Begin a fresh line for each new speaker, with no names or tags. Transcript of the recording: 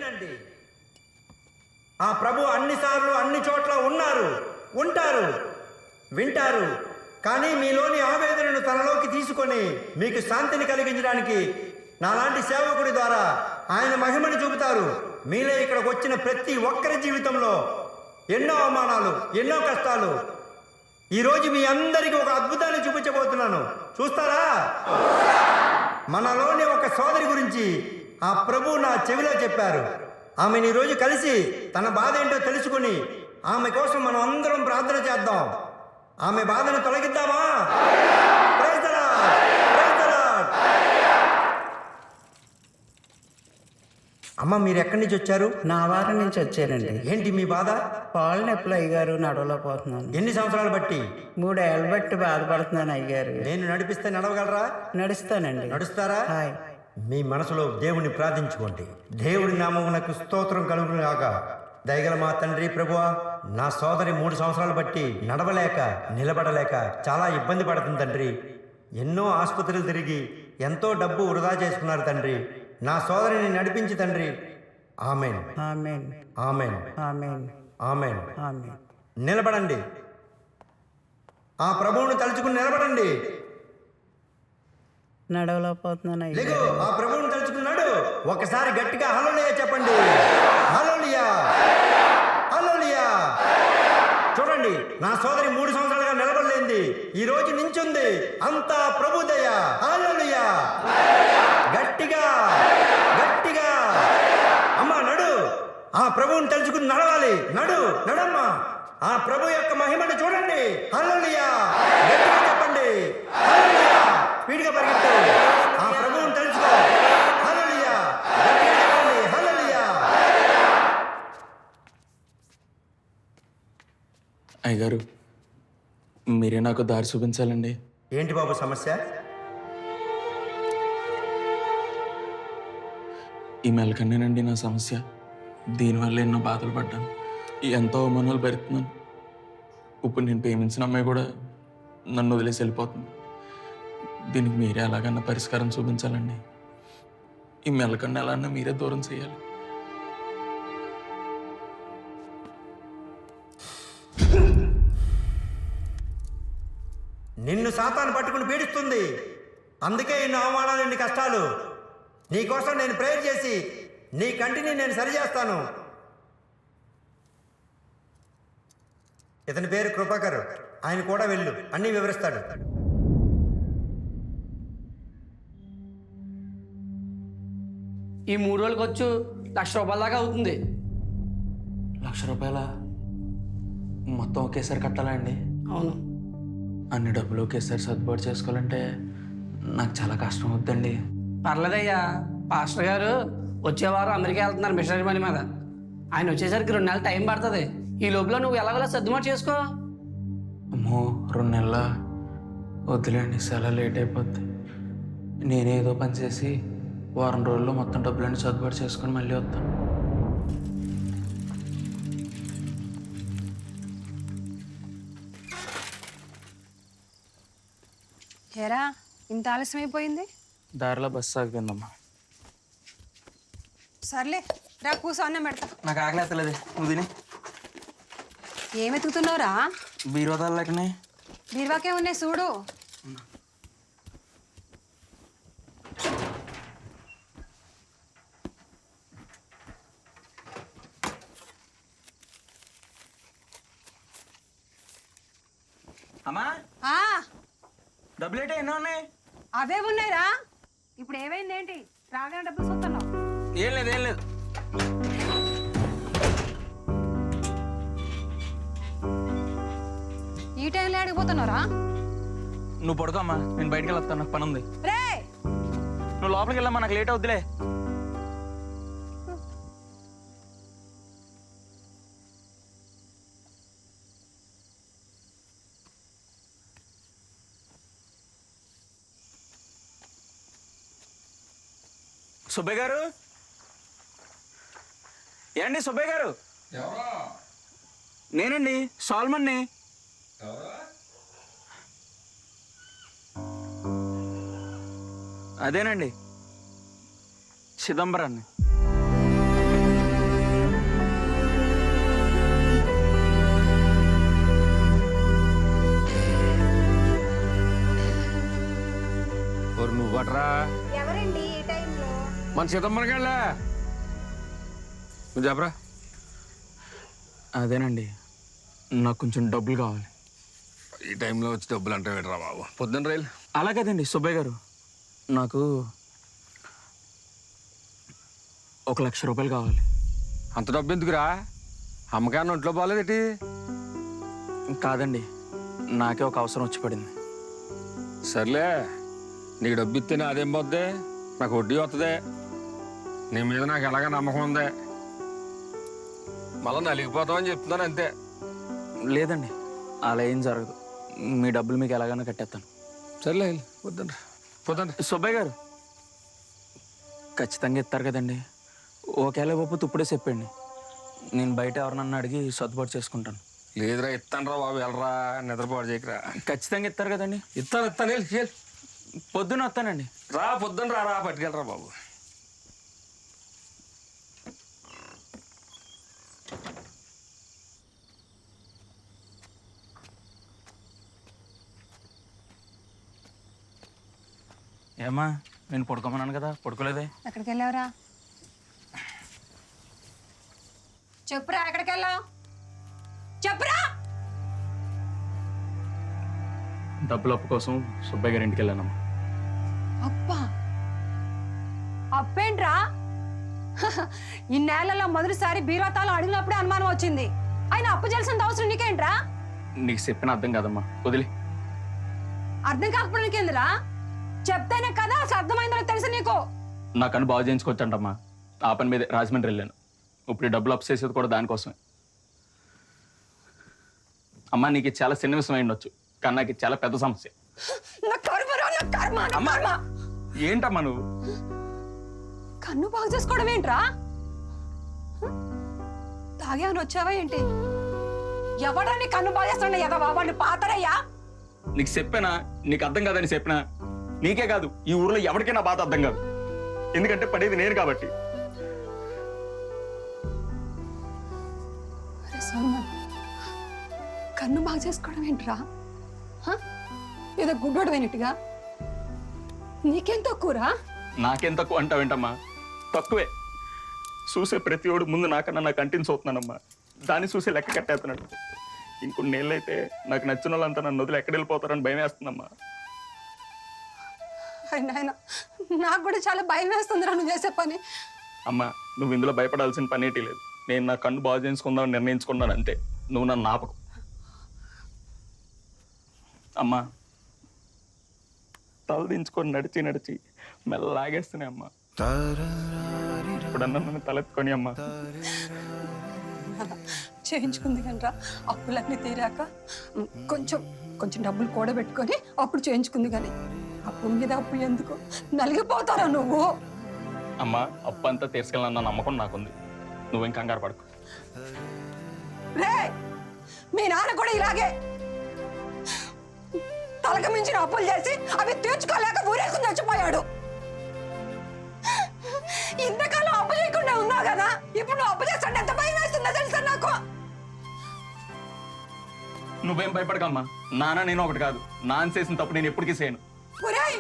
వినండి. ఆ ప్రభు అన్నిసార్లు అన్ని చోట్ల ఉన్నారు, ఉంటారు, వింటారు. కానీ మీలోని ఆవేదనను తనలోకి తీసుకొని మీకు శాంతిని కలిగించడానికి నాలాంటి సేవకుడి ద్వారా ఆయన మహిమను చూపుతారు. మీలో ఇక్కడికి వచ్చిన ప్రతి ఒక్కరి జీవితంలో ఎన్నో అవమానాలు, ఎన్నో కష్టాలు. ఈరోజు మీ అందరికీ ఒక అద్భుతాన్ని చూపించబోతున్నాను. చూస్తారా? మనలోని ఒక సోదరి గురించి ఆ ప్రభు నా చెవిలో చెప్పారు. ఆమెను ఈరోజు కలిసి తన బాధ ఏంటో తెలుసుకుని ఆమె కోసం మనం అందరం ప్రార్థన చేద్దాం. ఆమె బాధను తొలగిద్దామా? Praise the Lord, praise the Lord. అమ్మ, మీరు ఎక్కడి నుంచి వచ్చారు?
నా వారం నుంచి వచ్చానండి.
ఏంటి మీ బాధ?
పాలు నొప్పులు అయ్యగారు, నడవలేకపోతున్నాను.
ఎన్ని సంవత్సరాలు బట్టి?
3 ఏళ్ళ బట్టి బాధపడుతున్నాను అయ్యగారు.
నేను నడిపిస్తే నడవగలరా?
నడుస్తానండి.
నడుస్తారా?
హాయ్.
మీ మనసులో దేవుని ప్రార్థించుకోండి. దేవుడి నామమునకు స్తోత్రం కలుగునుగాక. దయగల మా తండ్రి ప్రభువా, నా సోదరి 3 సంవత్సరాలు బట్టి నడవలేక, నిలబడలేక చాలా ఇబ్బంది పడుతుంది తండ్రి. ఎన్నో ఆసుపత్రులు తిరిగి ఎంతో డబ్బు వృధా చేసుకున్నారు తండ్రి. నా సోదరిని నడిపించి తండ్రి. ఆమెన్,
ఆమేన్,
ఆమెన్,
ఆమేన్,
ఆమెన్.
ఆమేన్.
నిలబడండి. ఆ ప్రభువును తలుచుకుని నిలబడండి.
నడవలేకపోతున్నాను
లేగు,
అయ్యగారు.
ఆ ప్రభువును తలుచుకున్నాడు. ఒకసారి గట్టిగా హల్లెలూయా చెప్పండి. హల్లెలూయా, హల్లెలూయా. చూడండి, నా సోదరి 3 సంవత్సరాలుగా నిలబడలేంది, ఈ రోజు నించుంది. అంతా ప్రభు దయ. హల్లెలూయా. గట్టిగా, గట్టిగా. అమ్మా నడు. ఆ ప్రభువుని తలుచుకుని నడవాలి. నడు, నడమ్మా. ఆ ప్రభు యొక్క మహిమను చూడండి. హల్లెలూయా. గట్టిగా చెప్పండి. హల్లెలూయా. స్పీడ్గా పరిగెత్తు. ఆ ప్రభువుని తలుచుకో. హల్లెలూయా. గట్టిగా చెప్పండి. హల్లెలూయా.
అయ్యగారు, మీరే నాకు దారి చూపించాలండి.
ఏంటి బాబు సమస్య?
ఈ మెలకన్నేనండి నా సమస్య. దీనివల్ల ఎన్నో బాధలు పడ్డాను, ఎంతో అవమానాలు పెడుతున్నాను. ఇప్పుడు నేను ప్రేమించిన అమ్మాయి కూడా నన్ను వదిలేసి వెళ్ళిపోతుంది. దీనికి మీరే ఎలాగన్నా పరిష్కారం చూపించాలండి. ఈ మెలకన్ను ఎలాగన్నా మీరే దూరం చేయాలి.
నిన్ను సాతాను పట్టుకుని పీడిస్తుంది. అందుకే ఇన్ని అవమానాలు, ఇన్ని కష్టాలు. నీకోసం నేను ప్రేయర్ చేసి నీ కంటిని నేను సరిచేస్తాను. ఇతని పేరు కృపాకర్. ఆయన కూడా వెళ్ళు, అన్నీ వివరిస్తాడు.
ఈ 3 రోజులకు వచ్చు ₹1,00,000 దాకా అవుతుంది.
₹1,00,000 మొత్తం ఒకేసారి కట్టాలా అండి?
అవును.
అన్ని డబ్బులు ఒకేసారి సర్దుబాటు చేసుకోవాలంటే నాకు చాలా కష్టం అవుతుందండి.
పర్లేదయ్యా, పాస్టర్ గారు వచ్చే వారం అమెరికా వెళ్తున్నారు మిషనరీ పని మీద. ఆయన వచ్చేసరికి 2 నెలలు టైం పడుతుంది. ఈ లోపల నువ్వు ఎలాగోలా సర్దుబాటు చేసుకో.
అమ్మో, 2 నెలల వద్దులేండి, చాలా లేట్ అయిపోద్ది. నేనేదో పని చేసి వారం రోజుల్లో మొత్తం డబ్బులన్నీ సర్దుబాటు చేసుకొని మళ్ళీ వస్తాను.
ఏరా, ఇంత ఆలస్యం అయిపోయింది?
దారిలో బస్సు ఆగిపోయిందమ్మా.
సర్లే రా, కూసో, అన్నం పెడతా.
నాకు ఆకలి ఎత్తలేదు, నువ్వు తిని.
ఏం వెతుకుతున్నావురా?
బీరోదాలు లేకనే.
బీరువాకే ఉన్నాయి చూడు.
అమ్మా,
ఆ,
డబ్బులు ఏంటి, ఎన్నో ఉన్నాయి?
అవే ఉన్నాయిరా. ఇప్పుడు ఏమైంది ఏంటి? రాగానే డబ్బులు చూస్తున్నావు.
ఏం లేదు, ఏం లేదు.
ఈ టైంలో అడిగిపోతున్నావురా?
నువ్వు పడుకోమ్మా, నేను బయటికి వెళ్ళొస్తాను, నాకు పని ఉంది.
రే,
నువ్వు లోపలికి వెళ్ళమ్మా, నాకు లేట్ అవుద్దిలే. సుబ్బయ్య గారు, ఏండి సుబ్బయ్య గారు? నేనండి, సాల్మన్ని. అదేనండి, చిదంబరాన్ని.
మన సీతమ్మని వెళ్ళా నువ్వు చెప్పరా.
అదేనండి, నాకు కొంచెం డబ్బులు కావాలి.
ఈ టైంలో వచ్చి డబ్బులు అంటే పెట్టరా బాబు, పొద్దున్న రైలు.
అలా కదండి సుబ్బయ్య గారు, నాకు 1,00,000 రూపాయలు కావాలి.
అంత డబ్బు ఎందుకురా? అమ్మకాన్ని ఒంట్లో బాగాలేదేటి?
కాదండి, నాకే ఒక అవసరం వచ్చి పడింది.
సర్లే, నీకు డబ్బు ఇస్తేనే అదేం పోద్ది, నాకు వడ్డీ వస్తుంది. నీ మీద నాకు ఎలాగ నమ్మకం ఉంది. మళ్ళీ నలిగిపోతామని చెప్తున్నాను అంతే.
లేదండి, అలా ఏం జరగదు. మీ డబ్బులు మీకు ఎలాగైనా కట్టేస్తాను.
సర్లే పొద్దున్న పొద్దున్న.
సుబ్బయ్య గారు ఖచ్చితంగా ఇస్తారు కదండి? ఒకవేళ ఇవ్వకపోతే ఇప్పుడే చెప్పండి, నేను బయట ఎవరినన్నా అడిగి సర్దుబాటు చేసుకుంటాను.
లేదురా, ఇస్తాను రా బాబు, వెళ్ళరా, నిద్రపాటు చేయకురా.
ఖచ్చితంగా ఇస్తారు కదండి?
ఇస్తాను వెళ్ళు.
పొద్దున వస్తానండి.
రా పొద్దున్న రా పట్టుకెళ్ళరా బాబు.
ఏమ్మా, నేను పడుకోమన్నాను కదా, పడుకోలేదే?
ఎక్కడికి వెళ్ళావురా? చెప్పురా, ఎక్కడికి వెళ్ళావు? చెప్పురా.
డబ్బుల అప్పు కోసం సుబ్బయ్య గారి ఇంటికి వెళ్ళానమ్మా.
అప్పా? అప్పేంట్రా? ఇన్నేళ్లలో మొదటిసారి బీరోతాలు అడిగినప్పుడే అనుమానం వచ్చింది. ఆయన అప్పు చేయాల్సిన అవసరం నీకేంట్రా?
నీకు చెప్పిన అర్థం కాదమ్మా, వదిలే.
అర్థం కాకపోవడానికి ఏందిరా? చెప్తేనే కదా అసలు అర్థమైందో తెలుసు నీకు.
నా కన్ను బాగు చేయించుకోవచ్చంటమ్మా, ఆ పని మీద రాజమండ్రి వెళ్ళాను. ఇప్పుడు ఈ డబ్బులు అప్పు చేసేది కూడా దానికోసమే. అమ్మా, నీకు ఇది చాలా చిన్న విషయం అయి ఉండొచ్చు, కానీ నాకు ఇది చాలా పెద్ద సమస్య.
నా కర్మరా, నా కర్మ, నా
అమ్మా,
కర్మ.
ఏంటమ్మా నువ్వు?
కన్ను బాగు చేసుకోవడం ఏంట్రా? తాగేమని వచ్చావా ఏంటి? ఎవడా నీ కన్ను బాగు చేస్తుండే ఎదవా? వాళ్ళు పాతరయ్యా.
నీకు చెప్పానా? నీకు అర్థం కాదని చెప్పినా? నీకే కాదు, ఈ ఊర్లో ఎవరికైనా బాధ అర్థం కాదు. ఎందుకంటే పడేది నేను కాబట్టి.
అరే సోమన్, కన్ను బాగు చేసుకోవడం ఏంట్రా? ఏదో గుడ్డోడు అయినట్టుగా. నీకేం తక్కువరా?
నాకేం తక్కువ అంటావేంటమ్మా? తక్కువే. చూసే ప్రతి ఓడు ముందు నాకన్నా నా కంటిని చూస్తున్నానమ్మా, దాన్ని చూసి లెక్క కట్టేస్తున్నాడు. ఇంకొన్ని నెలలైతే నాకు నచ్చిన వాళ్ళంతా నన్ను వదిలి ఎక్కడ వెళ్ళిపోతారని భయం వేస్తుందమ్మా.
నాయన, నాకు కూడా చాలా భయం వేస్తుందిరా నువ్వు చేసే పని.
అమ్మా, నువ్వు ఇందులో భయపడాల్సిన పనేటి లేదు. నేను నా కన్ను బాగు చేసుకుందామని నిర్ణయించుకున్నాను అంతే. నువ్వు నన్ను ఆపకు. అమ్మా, తల దించుకొని నడిచి నడిచి మెల్ల లాగేస్తున్నాయి అమ్మా. ఇప్పుడన్నా నన్ను తలెత్తుకొని అమ్మా.
చేయించుకుంది కనరా, అప్పులన్నీ తీరాక కొంచెం కొంచెం డబ్బులు కూడబెట్టుకొని అప్పుడు చేయించుకుంది కానీ అప్పు మీద అప్పు ఎందుకు నలిగిపోతారా నువ్వు?
అమ్మా, అప్పు అంతా తీర్చుకెళ్ళాలన్న నమ్మకం నాకుంది. నువ్వేం కంగారు పడకు.
రే, మీ నాన్న కూడా ఇలాగే తలకు మించిన అప్పులు చేసి అవి తీర్చుకోలేక ఊరేసుకుని చచ్చిపోయాడు. ఇంతకాలం అప్పు చేయకుండా ఉన్నావు కదా, ఇప్పుడు నువ్వు అప్పు చేస్తాడు ఎంత భయం వేస్తుందో తెలుసా నాకు.
నువ్వేం భయపడకమ్మా, నాన్న నేను ఒకటి కాదు. నాన్న చేసిన తప్పు నేను ఎప్పటికీ చేయను.
ఒరేయ్,